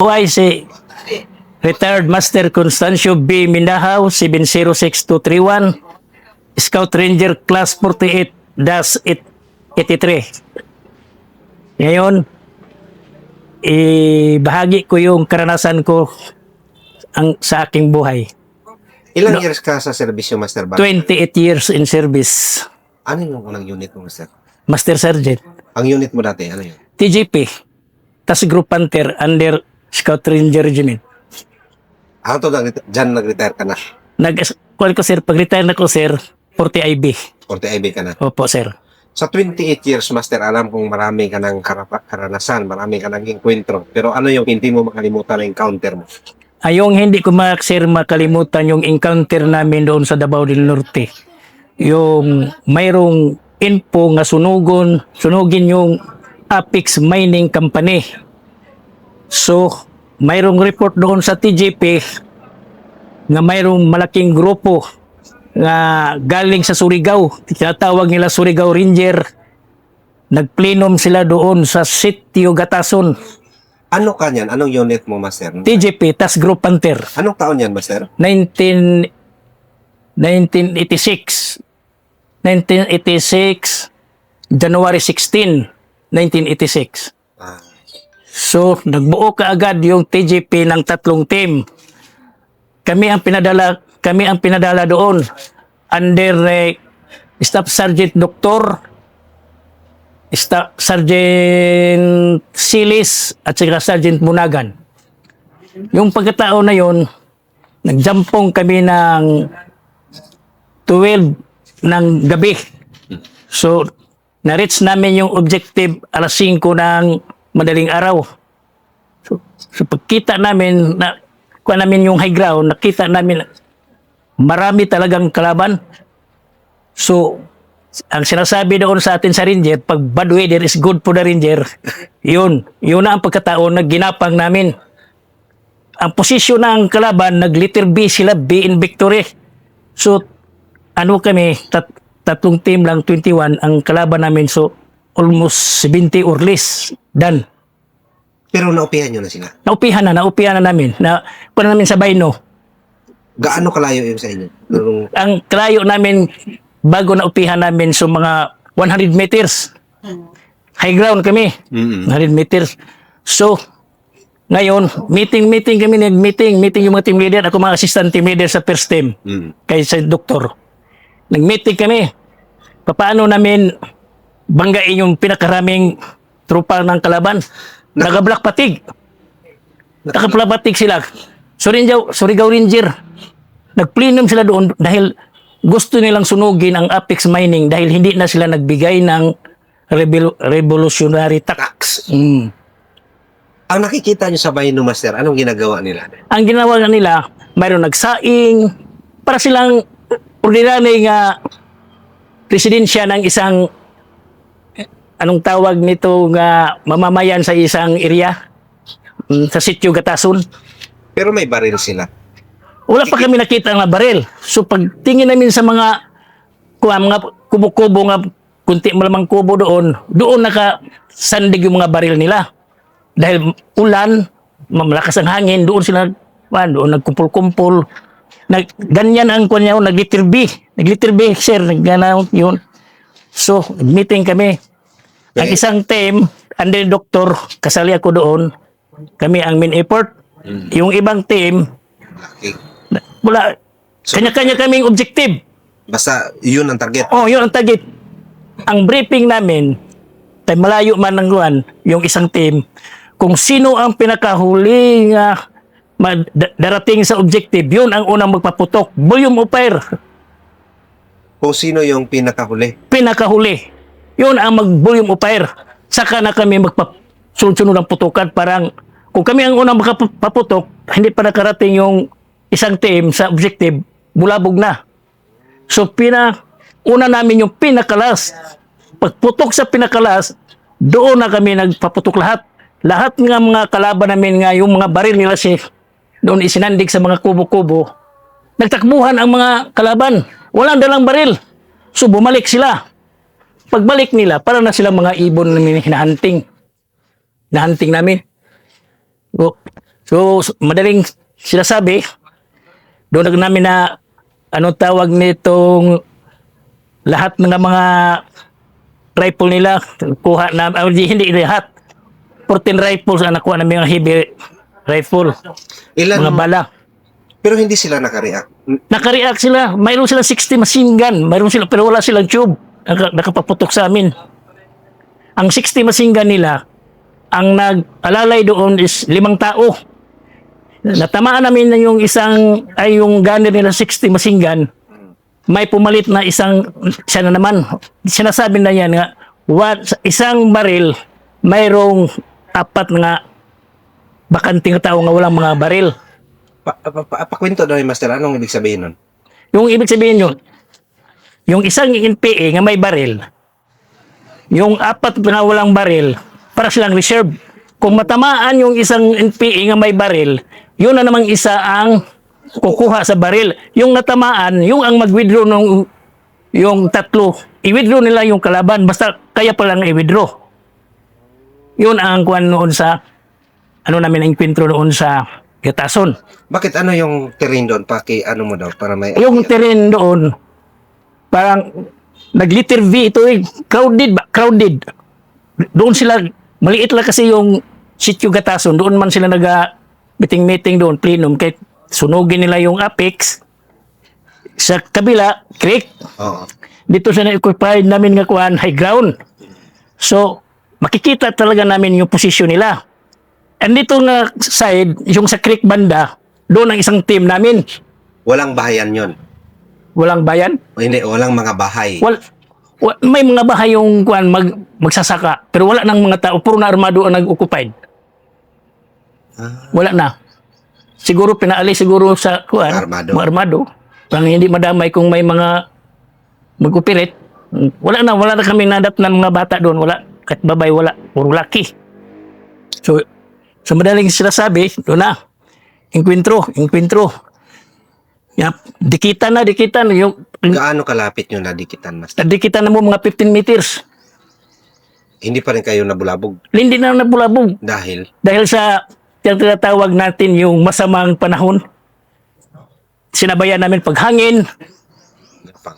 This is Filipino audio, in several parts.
buhay si Retired Master Constancio B. Mindahaw, 706231, Scout Ranger Class 48-83. Ngayon, ibahagi ko yung karanasan ko sa aking buhay. Ilang years ka sa serbisyo, Master Bang? 28 years in service. Ano yung unang unit mo, Master? Master Sergeant. Ang unit mo dati, ano yun? TGP. Tas Group Panther under Scout Ranger Regiment. Diyan nag-retire ka na? Kuwan ko, sir. Pag-retire na ko, sir, 40 IB. 40 IB ka na? Opo, sir. Sa 28 years, Master, alam kong marami ka ng karanasan, marami ka ng enkwentro. Pero ano yung hindi mo makalimutan na encounter mo? Yung hindi ko sir, makalimutan yung encounter namin doon sa Davao del Norte. Yung mayroong info nga sunugin yung Apex Mining Company. So, mayroong report doon sa TGP nga mayroong malaking grupo nga galing sa Surigao. Tinatawag nila Surigao Ranger. Nagplenom sila doon sa Sitio Gatason. Ano ka niyan? Anong unit mo, Master? TGP, tas Group Panther. Anong taon yan, Master? 1986, January 16, 1986. So, nagbuo kaagad yung TGP ng 3 team. Kami ang pinadala doon under Staff Sergeant Dr. Staff Sergeant Silis at saka Sergeant Munagan. Yung pagkatao na yon, nagjampong kami ng 12 ng gabi. So, na-reach namin yung objective alas 5 ng madaling araw. So pagkita namin, kuha namin yung high ground, nakita namin marami talagang kalaban. So, ang sinasabi doon sa atin sa Ranger, pag bad weather is good for the Ranger, yun na ang pagkataon na ginapang namin. Ang posisyon ng kalaban, nag-letter B sila, B in victory. So, kami, 3 team lang, 21, ang kalaban namin, so, almost 70 or less, done. Pero naupihan nyo na sila? Naupihan na namin. Kuha namin sa Bayno. Gaano kalayo yung sa inyo? Ang kalayo namin, bago naupihan namin, so mga 100 meters. High ground kami. 100 meters. So, ngayon, meeting kami, nag-meeting yung mga team leader. Ako mga assistant team leader sa first team. Kaya sa doktor. Nag-meeting kami. Paano namin banggain yung pinakaraming trupa ng kalaban? Naka-black patig. Naka-black patig sila. Surigao Ranger. Nagplenum sila doon dahil gusto nilang sunugin ang Apex Mining dahil hindi na sila nagbigay ng revolutionary tax. Ang nakikita nyo sa Bayno, Master, anong ginagawa nila? Ang ginawa nila, mayroon nagsaing, para silang ordinary nga presidensya ng isang, anong tawag nito nga mamamayan sa isang area, sa Sitio Gatason. Pero may baril sila. Wala pa kami nakita na baril. So pagtingin namin sa mga kubo-kubo nga, kunti malamang kubo doon nakasandig yung mga baril nila. Dahil ulan, malakas ang hangin, doon sila, doon nagkumpul-kumpul. Ganyan ang kunya, nag-liter B, sir, nagganaw yun. So, meeting kami. Ang isang team, under doktor, kasali ako doon, kami ang main effort. Yung ibang team, wala, kanya-kanya kaming objective. Basta, yun ang target. Yun ang target. Ang briefing namin, tayo malayo man ng luwan, yung isang team, kung sino ang pinakahuli nga darating sa objective, yun ang unang magpaputok. Volume of fire. Kung sino yung pinakahuli? Pinakahuli. Yun ang mag-volume of fire. Saka na kami magpasunod ng putukan. Parang, kung kami ang unang magpaputok, hindi pa nakarating yung isang team sa objective, bulabog na. So, una namin yung pinakalas. Pagputok sa pinakalas, doon na kami nagpaputok lahat. Lahat nga mga kalaban namin nga, yung mga baril nila doon isinandig sa mga kubo-kubo. Nagtakbuhan ang mga kalaban. Walang dalang baril. So bumalik sila. Pagbalik nila, para na silang mga ibon na hinahunting. Hinahunting namin. So, madaling sinasabi, doon namin na anong tawag nitong lahat ng mga rifle nila, kuha na, hindi lahat. 14 rifles ang nakuha namin mga heavy rifle, Ilan, mga bala. pero hindi sila nakareact. Nakareact sila. Mayroon silang 60 machine gun. Mayroon sila, pero wala silang tube. Nakapaputok sa amin. Ang 60 machine gun nila, ang nag-alalay doon is 5 tao. Natamaan namin na yung yung gunner nila 60 machine gun. May pumalit na siya na naman. Sinasabi na yan nga, isang baril, mayroong 4 nga bakanting tao nga walang mga baril. Pakwento daw yung Master, anong ibig sabihin nun? Yung ibig sabihin yun, yung isang NPA nga may baril, yung 4 nga walang baril, para silang reserve. Kung matamaan yung isang NPA nga may baril, yun na namang isa ang kukuha sa baril. Yung natamaan, yung ang mag-withdraw ng yung 3, i-withdraw nila yung kalaban, basta kaya pa lang i-withdraw. Yun ang kuwan noon sa, namin ang kwentro noon sa Gatason. Bakit ano yung terrain doon? Ano mo daw? Para may... Yung terrain doon, parang nag-letter V ito crowded ba? Crowded. Doon sila, maliit lang kasi yung sitio Gatason, doon man sila meeting doon, plenum, kahit sunugin nila yung apex. Sa kabila, creek. Oo. Dito sa na-occupy namin nga kuhan, high ground. So, makikita talaga namin yung posisyon nila. And dito nga side, yung sa creek banda, doon ang isang team namin. Walang bahayan yon. Walang bayan. O hindi, walang mga bahay. May mga bahay yung kuhan magsasaka, pero wala nang mga tao, puro na armado ang nag-occupied. Wala na. Siguro pinaalis siguro sa kuhan, Armado. mga armado. Parang hindi madamay kung may mga mag-operate. Wala na kami nadat ng mga bata doon, wala. Kahit babay, wala. Puro laki. So, sa madaling sinasabi, doon na. Enkwentro. Dikitan na. Yung, Gaano kalapit nyo nadikitan, Master? dikitan na mo mga 15 meters. Hindi pa rin kayo nabulabog Hindi na nabulabog. dahil Dahil sa yung tinatawag natin yung masamang panahon. Sinabayan namin paghangin.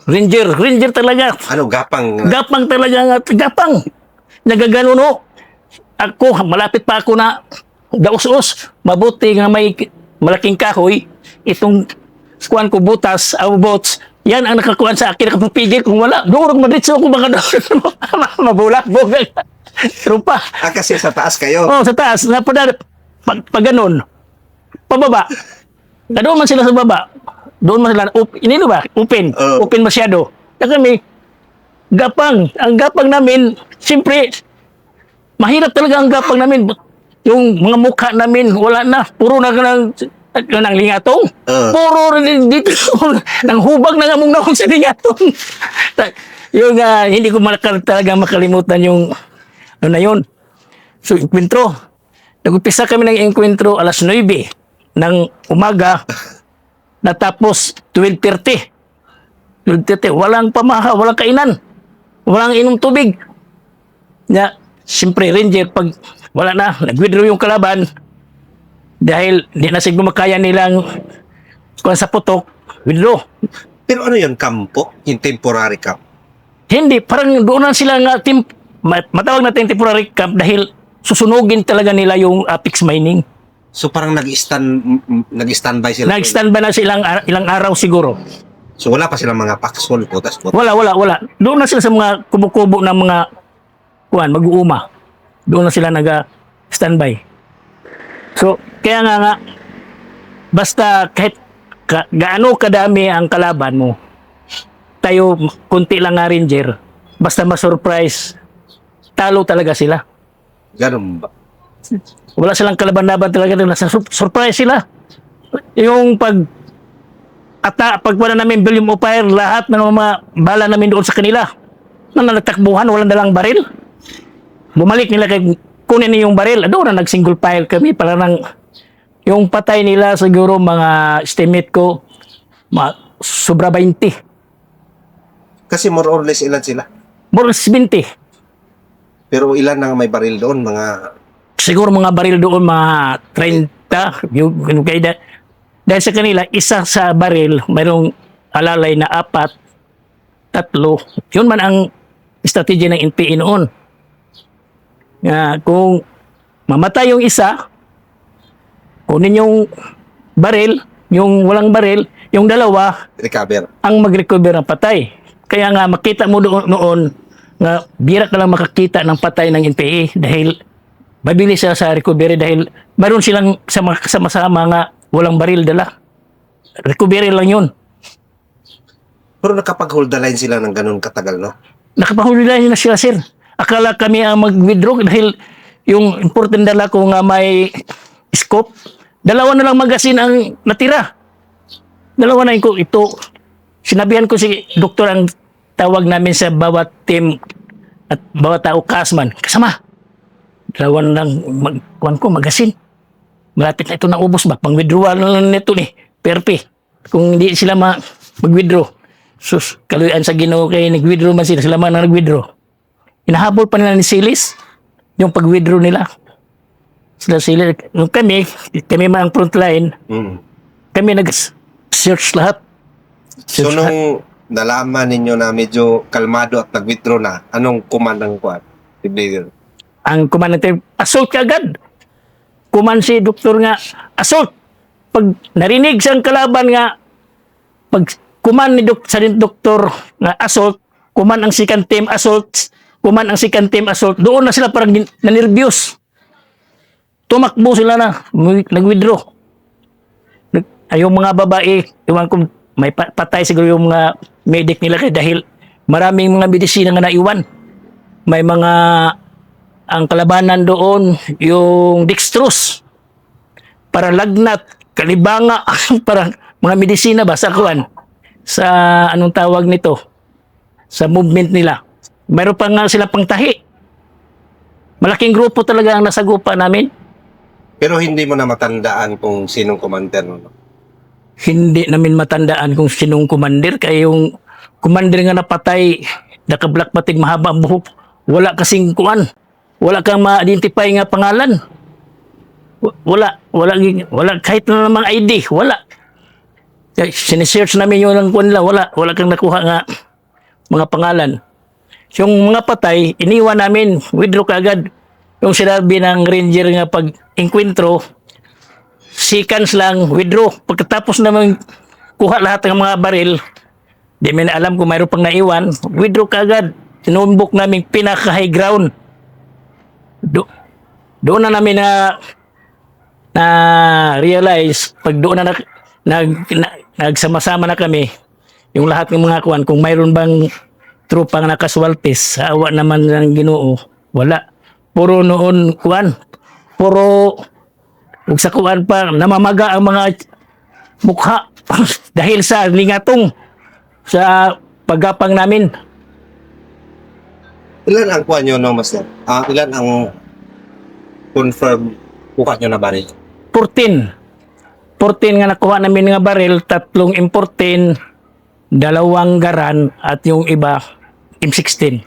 Ranger talaga. ano, gapang Gapang talaga. Gapang. Nagagano no. Ako, malapit pa ako na daos-os. Mabuti nga may malaking kahoy. Itong kuhan ko butas, bots. Yan ang nakakuhan sa akin. Nakapapigil kung wala. Doon, madritso ako baka doon. Mabulak-bog. Trupa. kasi sa taas kayo. Oh, sa taas. Pag ganun. Pababa. Doon man sila sa baba. Doon man sila. Inino ba? Open. Open masyado. Kaya kami, gapang. Ang gapang namin, siyempre, mahirap talaga ang gapang namin. Yung mga mukha namin, wala na. Puro na ng lingatong. Puro rin dito. Nang hubag na nga mong naong sa lingatong. Yung hindi ko talaga makalimutan yung na yun. So, enkwentro. Nag-umpisa kami ng enkwentro alas 9 ng umaga. Natapos 12:30. Walang pamaha, walang kainan. Walang inom tubig. Siyempre, Ranger, pag wala na, nag-withdraw yung kalaban, dahil di na siguro makaya nilang kung sa putok, withdraw. Pero ano yun, kampo? Yung temporary camp? Hindi, parang doon na sila nga matawag natin temporary camp dahil susunugin talaga nila yung apex mining. So parang nag-standby sila? Nag-standby na silang ilang araw siguro. So wala pa silang mga paksol, potas. Wala. Doon na sila sa mga kubo-kubo ng mga mag-uuma. Doon na sila nag-standby. So, kaya nga, basta kahit gaano kadami ang kalaban mo, tayo, kunti lang nga Ranger, basta ma-surprise, talo talaga sila. Ganun ba? Wala silang kalaban-laban talaga, surprise sila. Yung pagwala namin volume of fire, lahat ng mga bala namin doon sa kanila, nang nagtakbuhan, walang dalang baril. Bumalik nila kay kunin niyo yung baril. Doon na nag-single file kami para nang yung patay nila siguro mga estimate ko sobra 20. Kasi more or less ilan sila? More or less 20. Pero ilan ang may baril doon? Mga Siguro mga baril doon mga 30 direkta, yung kaya dahil sa kanila, isa sa baril, mayroong alalay na 4, 3. Yun man ang strategy ng NPA noon. Kung mamatay yung isa, kunin yung baril, yung walang baril, yung dalawa, Recover. ang mag-recover ng patay. Kaya nga, makita mo noon nga bira ka lang makakita ng patay ng NPA dahil mabilis siya sa recovery dahil mayroon silang sama-sama nga walang baril dala. Recovery lang yun. Pero nakapag-hold the line sila ng ganun katagal, no? Nakapahuli na sila, sir. Akala kami ang mag-withdraw dahil yung important dala ko nga may scope. 2 na lang magasin ang natira. 2 na ko ito. Sinabihan ko si doktor ang tawag namin sa bawat team at bawat tao kasman. Kasama. 2 na lang magasin. Malapit na ito na ubos ba? Pang-withdrawal na lang nito ni. Perpe. Kung hindi sila mag-withdraw. Sus, kaluyan sa Ginoo kay nag-withdraw man sila man ang nag-withdraw. Inahabol pa nila ni Silis yung pag-withdraw nila. Sila nung kami man ang frontline, kami nag-search lahat. So nung nalaman ninyo na medyo kalmado at nag-withdraw na, anong command ng kuwan? Ang komandante, assault ka agad. Kuman si doktor nga, assault. Pag narinig siyang kalaban nga, pag kuman ni sa doktor nga assault, kuman ang second team assault, doon na sila parang na-nervyos. Tumakbo sila na, nag-withdraw. Yung mga babae, iwan ko, may patay siguro yung mga medic nila dahil maraming mga medisina nga naiwan. May mga, ang kalabanan doon, yung dextrose, para lagnat, kalibanga, para mga medisina ba sa kuwan, sa anong tawag nito, sa movement nila. Mayroon pa nga sila pang tahi. Malaking grupo talaga ang nasagupa namin. Pero hindi mo na matandaan kung sinong commander, no? Hindi namin matandaan kung sinong commander. Kaya yung commander nga napatay, naka-black patig mahaba ang buhok, wala kasing kuan. Wala kang ma-identify nga pangalan. Wala kahit na namang ID, wala. Sinesearch namin yung lang kuan nila, wala kang nakuha nga mga pangalan. Yung mga patay, iniwan namin, withdraw kaagad. Yung sinabi ng ranger nga pag-enkwentro, seconds lang, withdraw. Pagkatapos naman kuha lahat ng mga baril, di man alam kung mayroon pang naiwan, withdraw kaagad. Sinumbok namin pinaka-high ground. Doon na namin na realize, pag doon na nagsama-sama na kami, yung lahat ng mga kuwan, kung mayroon bang trupang nakaswaltis, sa awa naman ng Ginoo, wala. Puro noon kuwan, puro ug sa kuwan pa namamaga ang mga mukha dahil sa lingatong sa paggapang namin. Ilan ang kuwan nyo, no, Master? Ilan ang confirm kuha nyo na baril? 14 nga nakuha namin nga baril, 3 M14, 2 garan at yung iba M16.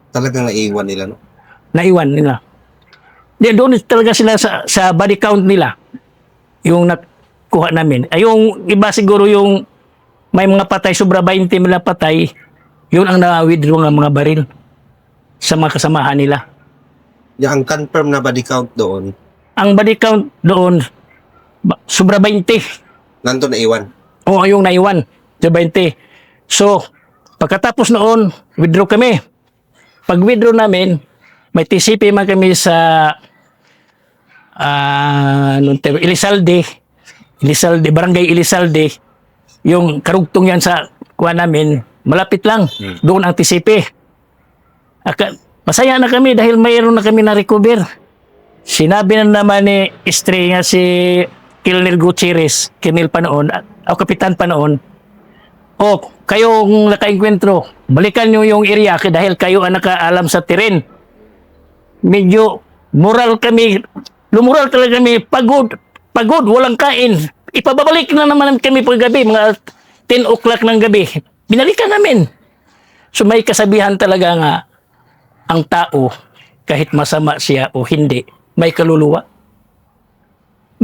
Talagang naiwan nila, no? Naiwan nila. Doon talaga sila sa body count nila yung nakuha namin. Ay yung iba siguro yung may mga patay, sobra 20 na patay, yun ang na-withdraw ng mga baril sa mga kasamahan nila. Ang confirm na body count doon, Ang body count doon, sobra 20. nandun na iwan. O yung naiwan, sa 20. So, pagkatapos noon, withdraw kami. Pag withdraw namin, may TCP man kami sa Elizalde, Barangay Elizalde, yung karugtong yan sa kuha namin, malapit lang. Doon ang TCP. Masaya na kami dahil mayroon na kami na-recover. Sinabi na naman ni Estre nga si Colonel Gutierrez, Colonel pa noon, o Kapitan pa noon, kayong naka-enkwentro, balikan nyo yung area dahil kayo ang nakaalam sa terrain. Medyo lumural talaga kami, pagod, walang kain. Ipababalik na naman kami paggabi, mga 10 o'clock ng gabi. Binalikan namin. So may kasabihan talaga nga, ang tao, kahit masama siya o hindi, may kaluluwa.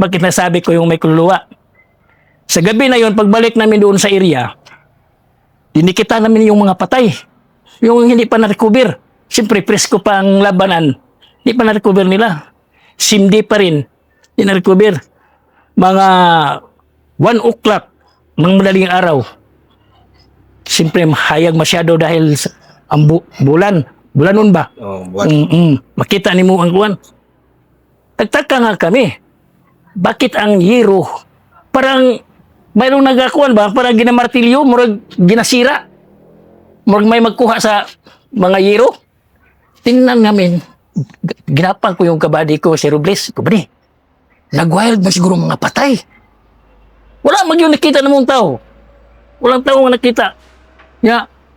Bakit nasabi ko yung may kaluluwa? Sa gabi na yon, pagbalik namin doon sa area, dinikita namin yung mga patay. Yung hindi pa na-recover. Siyempre, presko pa ang labanan. Hindi pa na-recover nila. Simdi pa rin. Hindi na-recover. Mga 1 o'clock ng madaling araw. Siyempre, hayag masyado dahil ang bulan. Bulanon ba? Oh, buwan. Makita ni mo ang kuwan. Nagtaka nga kami. Bakit ang yero parang mayroong nagakuan ba? Parang ginamartilyo, murag ginasira. Murag may magkuha sa mga yero. Tingnan namin. Ginapang ko yung kabady ko, si Robles. Kabady, nag-wild ba siguro mga patay? Wala mag yung nakita ng mga tao. Walang tao nga nakita.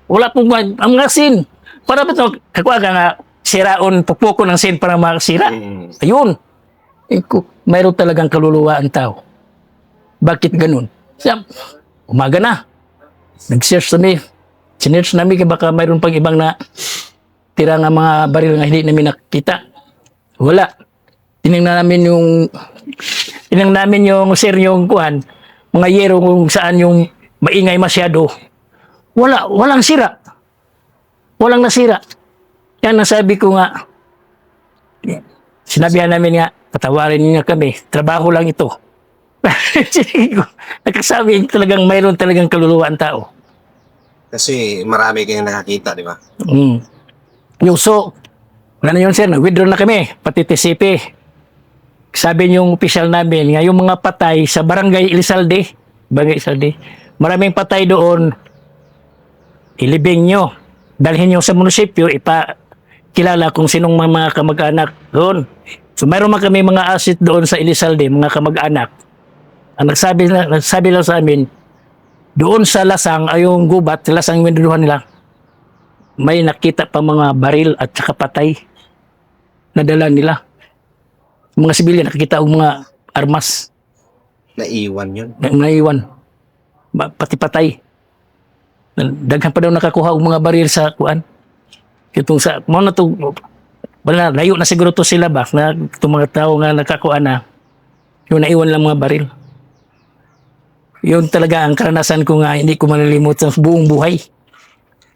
Wala pong ang mga sin. Para ba ito, kakuha ka nga, siraon, pukpuko ng sin para makasira. Ayun. Mayroon talagang kaluluwa ang tao. Bakit ganun? Siya, umaga na. Nag-search kami. Sinearch namin kaya baka mayroon pang ibang na tira nga mga baril nga hindi namin nakita. Wala. Tinignan namin yung sir yung kuhan, mga yero kung saan yung maingay masyado. Walang sira. Walang nasira. Yan nasabi ko nga, sinabihan namin nga, patawarin niyo kami, trabaho lang ito. Nagkasabi talagang mayroon talagang kaluluwa ang tao. Kasi marami kayong nakakita, di ba? Yung wala na yun sir, nag-withdraw na kami, pati TCP. Sabi yung official namin, nga yung mga patay sa Barangay Elizalde, maraming patay doon, ilibing nyo, dalhin nyo sa munisipyo, ipakilala kung sinong mga kamag-anak doon. So mayroon man kami mga asset doon sa Elizalde, mga kamag-anak. Ang nagsabi lang sa amin, doon sa Lasang, ay yung gubat, sa Lasang yung winduhan nila, may nakita pa mga baril at saka patay na dala nila. Mga sibilyan, nakikita ang mga armas. Naiwan yun. Naiwan. Pati patay. Daghan pa daw nakakuha ang mga baril sa kuan. Itong sa, na to, wala, layo na siguro to sila ba, na itong mga tao nga nakakuha na, yung naiwan lang mga baril. Yun talaga ang karanasan ko nga, hindi ko malilimutan sa buong buhay.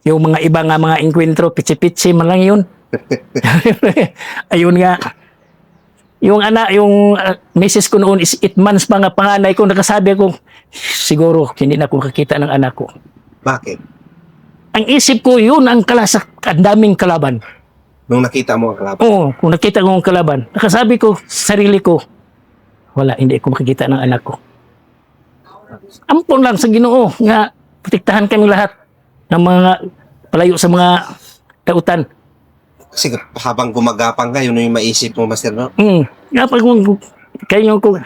Yung mga iba nga mga enkwentro, pitsi-pitsi man lang yun. Ayun nga. Yung misis ko noon is 8 months pa nga panganay ko, nakasabi ko, siguro hindi na ako kakita ng anak ko. Bakit? Ang isip ko, yun ang ang daming kalaban. Nung nakita mo ang kalaban? Oo, kung nakita ko ang kalaban, nakasabi ko sa sarili ko, wala, hindi ako makikita ng anak ko. Ampon lang sa Ginoo nga protektahan kami lahat ng mga palayo sa mga kautan. Kasi habang gumagapang ka, yun yung maisip mo, Master, no? Nga pag kayo ko,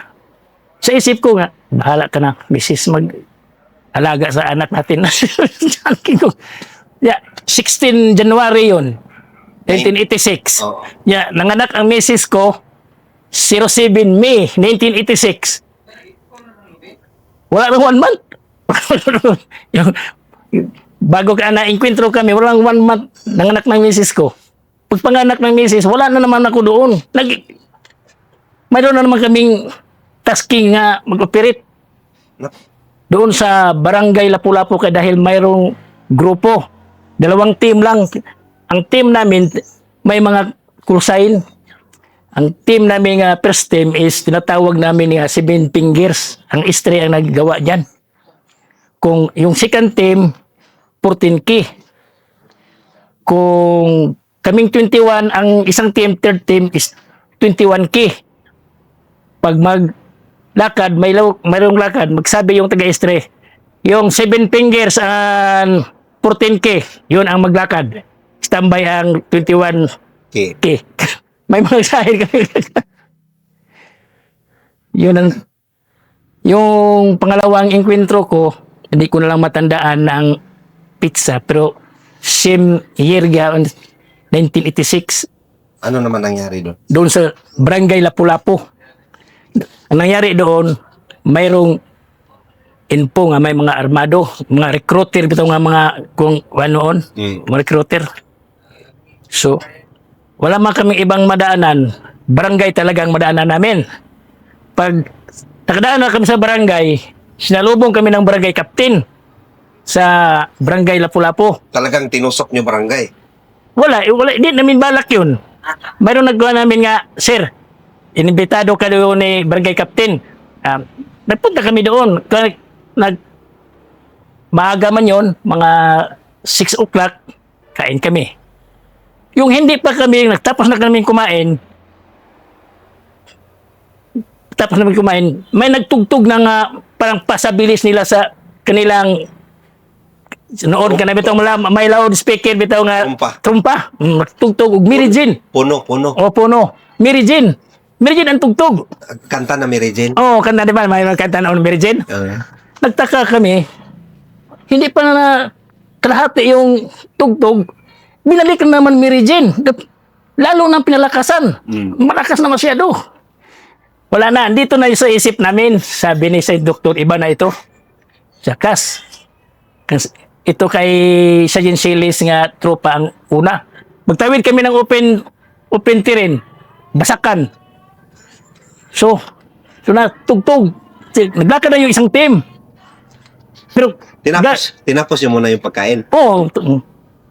sa isip ko nga, bahala ka na, misis mag-alaga sa anak natin. 16 January yun, 1986. Oo. Nanganak ang misis ko, 07 May 1986. Wala nang 1 month. Bago ka na-enkwentro kami, walang 1 month nanganak ng misis ko. Pagpanganak ng misis, wala na naman ako doon. Mayroon na naman kaming tasking nga mag-operate. Doon sa Barangay Lapu-Lapu dahil mayroong grupo. 2 team lang. Ang team namin, may mga cruisine. Ang team namin first team is tinatawag namin nga 7 fingers. Ang istre ang naggawa dyan. Kung yung second team, 14K. Kung kaming 21, ang isang team, third team is 21K. Pag maglakad, mayroong lakad, magsabi yung taga-istre, yung 7 fingers and 14K, yun ang maglakad. Standby ang 21K. May mga sahil kami. Yun ang, yung pangalawang enkwentro ko, hindi ko na lang matandaan ng pizza, pero same year 1986. Ano naman nangyari doon? Doon sa Barangay Lapu-Lapu. Ang nangyari doon, mayroong info nga may mga armado, mga recruiter, bitaw nga mga kung ano mga recruiter. So, wala man kaming ibang madaanan. Barangay talagang madaanan namin. Pag nakadaan na kami sa barangay, sinalubong kami ng barangay captain sa barangay Lapu-Lapu. Talagang tinusok nyo barangay. Wala, hindi namin balak yun. Mayroon nagawa namin nga, sir, inimbitado ka doon ni barangay captain. Nagpunta kami doon. Maaga man yun, mga 6 o'clock, kain kami. Yung hindi pa kami, tapos na kami kumain, may nagtugtog ng parang pasabilis nila sa kanilang noon ka na bitaw may loudspeaker bitaw nga trumpa. Nagtugtog og Mary Jane. Puno. O puno. Mary Jane ang tugtog. Kanta na Mary Jane. Oo, kanta di ba? May kanta na Mary Jane. Nagtaka kami. Hindi pa na kalahati yung tugtog. Binalikan naman Mary Jane. Lalo nang pinalakasan. Malakas na masyado. Wala na. Dito na sa isip namin. Sabi ni sa doktor, iba na ito. Sakas. Ito kay Sergeant Silis nga tropa ang una. Magtawid kami ng open terrain. Basakan. So na tugtog. Naglakad na yung isang team. Pero tinapos yung muna yung pagkain. Oo.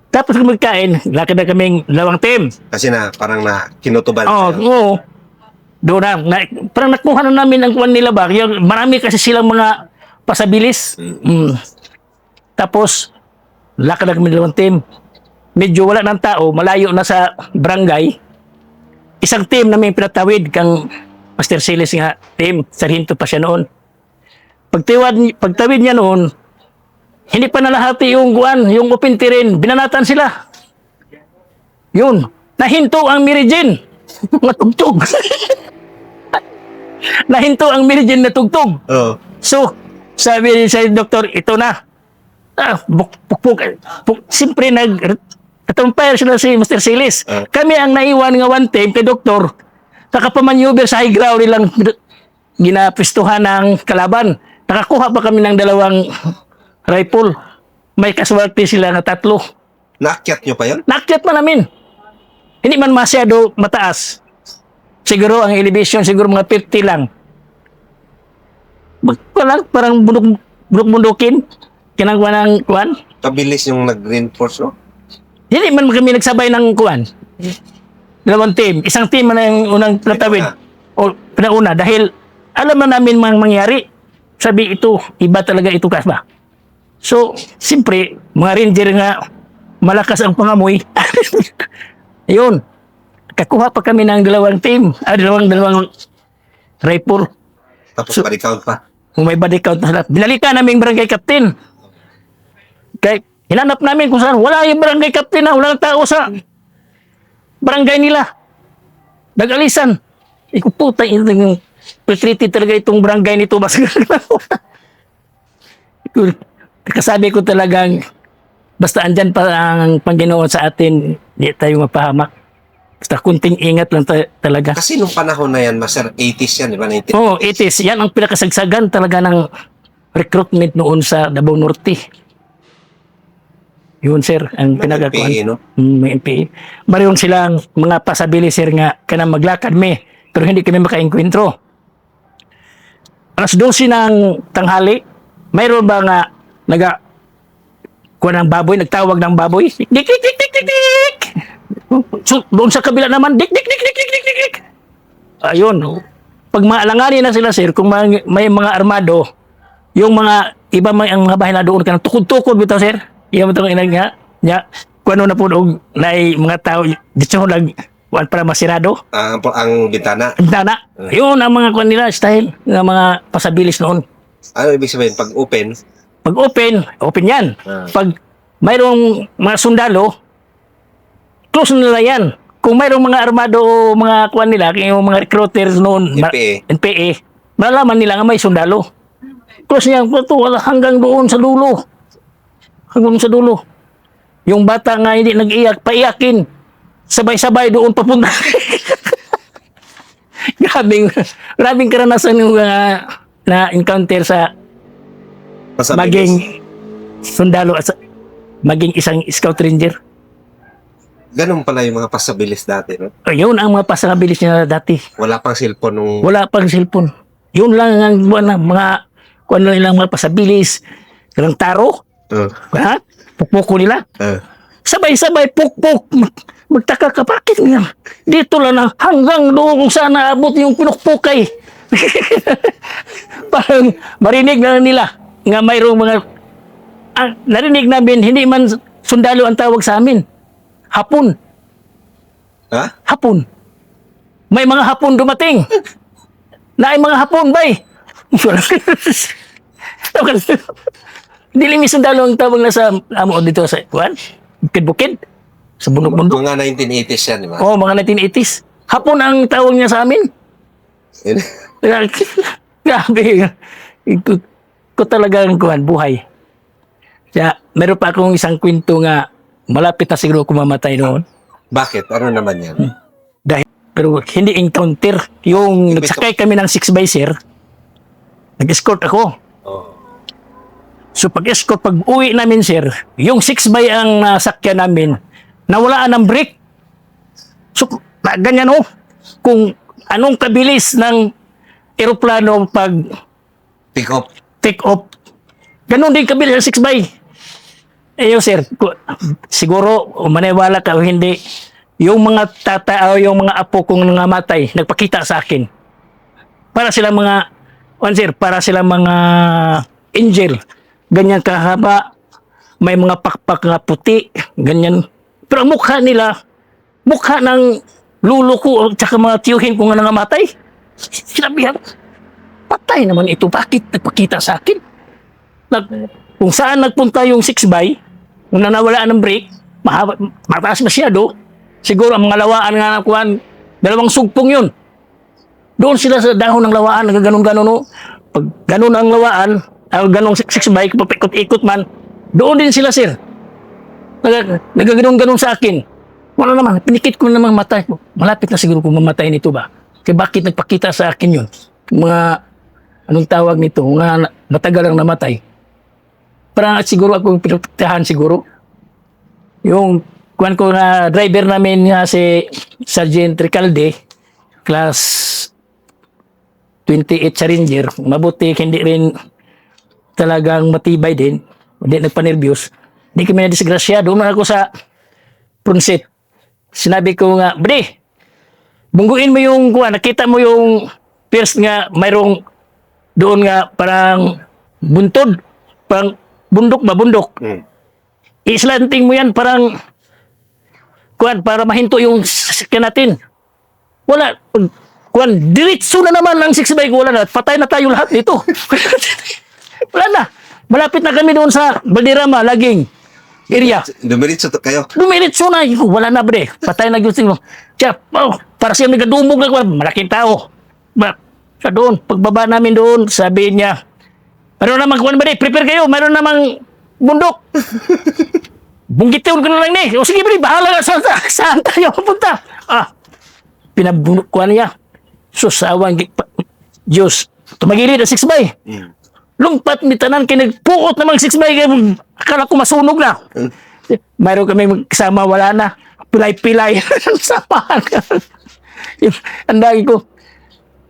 Tapos kung magkain, lakad na kaming 2 team. Kasi na parang na kinutuban. Oo. Doon na, parang nakuha na namin ang kuwan nila ba. Yung, marami kasi silang mga pasabilis. Tapos, lakad na kami 2 team. Medyo wala ng tao, malayo na sa barangay. Isang team na may pinatawid kang Master Silis nga team. Sarhinto pa siya noon. Pagtawid niya noon, hindi pa nalahati yung kuwan, yung open terrain. Binanatan sila. Yun. Nahinto ang Mary Jane. Matugtog. Nahinto ang Mary Jane na tugtog. So, sabi sa doktor, ito na. Siyempre, nag-umpire sila si Mr. Silis. Kami ang naiwan nga 1 team kay doktor. Nakapamanyuber sa high ground nilang ginapistuhan ng kalaban. Nakakuha pa kami ng 2 rifle. May kaswerte sila na 3. Naakyat nyo pa yun? Naakyat pa namin. Hindi man masyado mataas. Siguro ang elevation, siguro mga 50 lang. Parang bunok-bundokin. Kinagawa ng kuwan. Kabilis yung nag-reinforce, no? Hindi man kami nagsabay ng kuwan. 2 team. Isang team na yung unang natawid. O pinauna. Dahil alam na namin mangyari. Sabi ito, iba talaga ito kasba. So, siyempre, mga ranger nga malakas ang pangamoy. Yun. Kakuha pa kami ng 2 team. Dalawang rifle. Tapos body count pa. Kung may body count na lahat. Binalikan namin barangay captain. Kaya hinanap namin kung saan. Wala yung barangay captain na. Wala nang tao sa barangay nila. Nag-alisan. Ikuputa yung pretreated talaga itong barangay nito. Kasabi ko talagang basta andyan pa ang Panginoon sa atin, di tayo mapahamak. Basta kunting ingat lang talaga. Kasi nung panahon na yan, Master, 80s yan, di ba? 1980s. Oo, 80s. Yan ang pinakasagsagan talaga ng recruitment noon sa Davao Norte. Yun, sir, ang pinagakuan. NPA, no? May NPA. Mayroon silang mga pasabili, sir, nga kanang maglakad pero hindi kami makainkwentro. Alas 12 ng tanghali, mayroon ba nga kuha ng baboy, nagtawag ng baboy, dik, dik, dik, dik, dik, dik. So, doon sa kabila naman, dik, dik, dik, dik, dik, dik, dik. Ayun. Pag maalanganin na sila, sir, kung may mga armado, yung mga iba ang mga bahay na doon, kanang tukod-tukod bitaw, sir. Yung itong inag nga, kung ano na po doon, na mga tao, dito lang, para masirado. Ang bintana. Bintana. Yun ang mga kuwan nila, style, ng mga pasabilis noon. Ano ibig sabihin? Pag open? Pag open yan. Pag mayroong mga sundalo, close nila yan. Kung mayroong mga armado o mga kuwan nila, yung mga recruiters noon, NPA, malalaman nila nga may sundalo. Close niya, hanggang doon sa dulo. Hanggang sa dulo. Yung bata nga hindi nag-iyak, paiyakin. Sabay-sabay doon papunta. Grabing karanasan yung na-encounter sa maging sundalo at maging isang scout ranger. Ganun pala yung mga pasabilis dati, no? Yun ang mga pasabilis niya dati. Wala pang cellphone nung... Wala pang cellphone. Yun lang ang mga kung ano nilang mga pasabilis, ng taro, ha? Pukpuko nila. Sabay-sabay, pukpuk. Magtaka ka, bakit nga? Dito lang na, hanggang doon kung saan naabot yung pinukpukay. Parang marinig na nila nga mayroong mga, narinig namin, hindi man sundalo ang tawag sa amin. Hapon. Ha? Hapon. May mga hapon dumating. Na ay mga hapon, bay. Dili mi sundalo ang tawag na sa amo dito sa kuan. Bukid-bukid. Sa bundok-bundok. Mga 1980s yan, di ba? Oh, mga 1980s. Hapon ang tawag niya sa amin. Grabe. Ko talaga ang kuan, buhay. Kaya, meron pa akong isang kwento nga malapit na siguro ako mamatay noon. Bakit? Ano naman yan? Dahil, pero hindi encounter. Yung nagsakay kami ng 6x, sir, nag-escort ako. Oh. So pag-escort, pag uwi namin, sir, yung 6x ang nasakyan namin, nawalaan ng brake. So, ganyan oh. Kung anong kabilis ng eroplano pag Pick up. take off, ganun din kabilis ng 6x. Sir, siguro, maniwala ka o hindi, yung mga tata o yung mga apo kong nangamatay, nagpakita sa akin. Para silang mga, para silang mga angel. Ganyan kahaba, may mga pakpak nga puti, ganyan. Pero ang mukha nila, mukha ng lulo ko at saka mga tiyuhin ko nga nangamatay. Sinabihan, patay naman ito. Bakit nagpakita sa akin? Kung saan nagpunta yung 6x, kung nanawala ng brake, mataas masyado, siguro ang mga lawaan nga na kuhan, 2 sugpong yun. Doon sila sa dahon ng lawaan, nagaganon-ganon. No? Pag ganon ang lawaan, ganong 6x, papikot-ikot man, doon din sila, sir. Nagaganon-ganon sa akin. Wala naman, pinikit ko namang matay. Malapit na siguro kung mamatay nito ba? Kaya bakit nagpakita sa akin yun? Mga, anong tawag nito? Mga matagal ang namatay. Parang siguro ako pinagtaktahan siguro. Yung kuwan ko na driver namin nga si Sergeant Ricalde, class 28 sa Ranger. Mabuti, hindi rin talagang matibay din. Hindi nagpanervyos. Hindi kami na-disgrasya. Doon ako sa Pronset. Sinabi ko nga, Bade, bungguin mo yung kuwan. Nakita mo yung first nga mayroong doon nga parang buntod. Parang bundok ba? Bundok. Islanting mo yan parang kuwan, para mahinto yung sasakyan natin. Wala. Kuwan, diretso na naman ang 6x. Wala na. Patay na tayo lahat dito. Wala na. Malapit na kami doon sa Balderrama, Laging area. Dumiritso kayo. Dumiretso na. Wala na, bre. Patay na yung sino. Siya, para siya may kadumog na kuwan. Malaking tao. Sa doon, pagbaba namin doon, sabi niya, mayroon namang kuwan ba di? Prepare kayo. Mayroon namang bundok. Bunggitin ko na lang ni. O sige, bre, bahala ka saan tayo pupunta. Pinabundok kuwan niya. Susawang Diyos. Tumagilid ang 6x. Lumpat ni tanan kay nagpuot namang 6x. Akala ko masunog na. Mayroon kami kasama, wala na. Pilay-pilay. Samahan ka. Ang dami ko.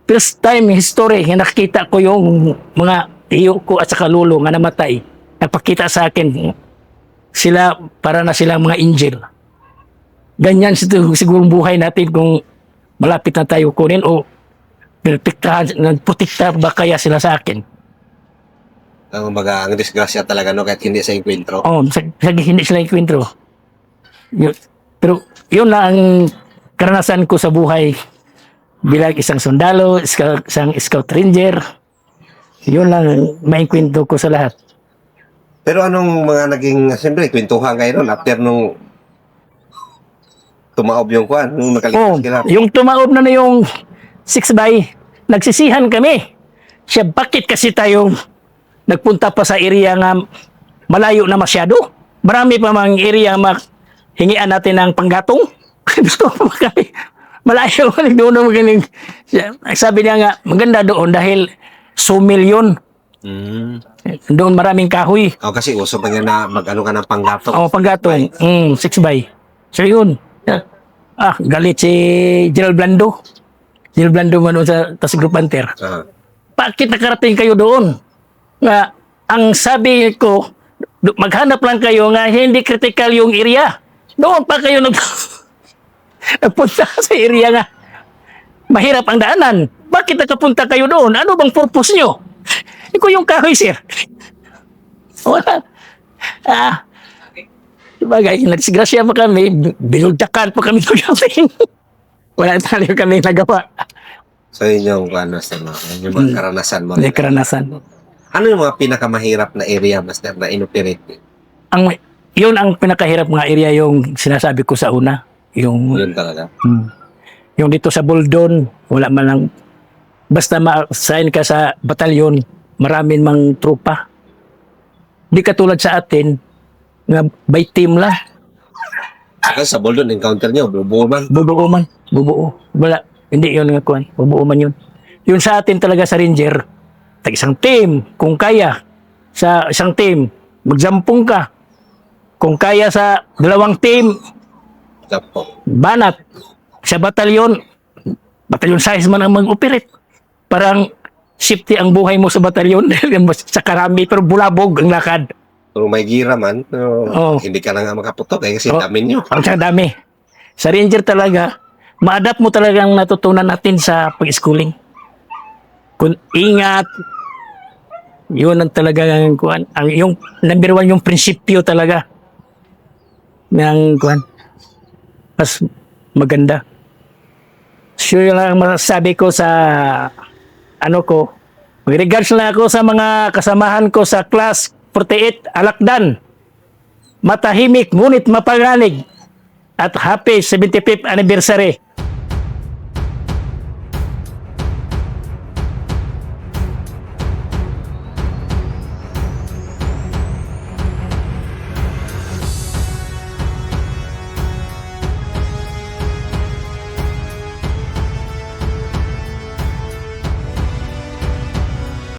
First time in history, nakita ko yung mga iyo ko at saka lolo nga namatay. Nagpakita sa akin. Sila, para na silang mga angel. Ganyan siguro buhay natin kung malapit na tayo kunin o protekta ba kaya sila sa akin. Ang disgrasya talaga, no? Kahit hindi sa enkwentro. Hindi sila enkwentro. Pero yun lang ang karanasan ko sa buhay bilang isang sundalo, isang scout ranger. Yun lang ang maengkwento ko sa lahat. Pero anong mga naging, siyempre, kwentuhan kayo nun after nung tumaob yung kwan, nung nakalipas sila. Yung tumaob na yung 6x, nagsisihan kami. Siya, bakit kasi tayo nagpunta pa sa area nga malayo na masyado? Marami pa mang area hingian natin ng panggatong. Gusto pa kami. Malayo doon na magaling. Sabi niya nga, maganda doon dahil sumilyon. Doon maraming kahoy. Kasi uso pa nga na mag-ano ka ng panggatong. Panggatong. 6x. So yun. Galit si Gerald Blando. Gerald Blando man sa Group Panther. bakit nakarating kayo doon? Nga, ang sabi ko, maghanap lang kayo nga hindi critical yung area. Doon pa kayo nagpunta sa area nga. Mahirap ang daanan. Bakit nakapunta kayo doon? Ano bang purpose nyo? Ikaw yung kahoy, sir. Wala. Bagay, nagsigrasya pa kami, binuldakan pa kami ng gabi. Wala tayo kami nagawa. So yun yung Master, no? Yun yung mga karanasan mo. May karanasan. Ano yung mga pinakamahirap na area, Master, na inoperate? Yun ang pinakahirap nga area yung sinasabi ko sa una. Yung Yun talaga. Yung dito sa Buldon, wala man lang. Basta ma-assign ka sa batalyon, maraming mang tropa. Di katulad sa atin, nga by team lang. Saka sa Boldon, encounter nyo, bubuo man. Bubuo man. Bubuo. Wala. Hindi yun nga kuhan. Bubuo man yun. Yun sa atin talaga sa Ranger, tag isang team, kung kaya, sa isang team, magjampong ka. Kung kaya sa dalawang team, Japo. banat. Sa batalyon size man ang mag-operate. Parang safety ang buhay mo sa batalyon sa karami, pero bulabog ang lakad. Pero may gira man, pero Oo. hindi ka na nga makaputok kasi Oo. dami nyo. Ang siyang dami. Sa Ranger talaga, ma-adapt mo talagang natutunan natin sa pag-schooling. Kung ingat, yun ang talaga yung number one, yung prinsipyo talaga ng mas maganda. So yun lang masasabi ko sa mag-regards lang ako sa mga kasamahan ko sa class 48 Alakdan. Matahimik ngunit mapanganig at happy 75th anniversary.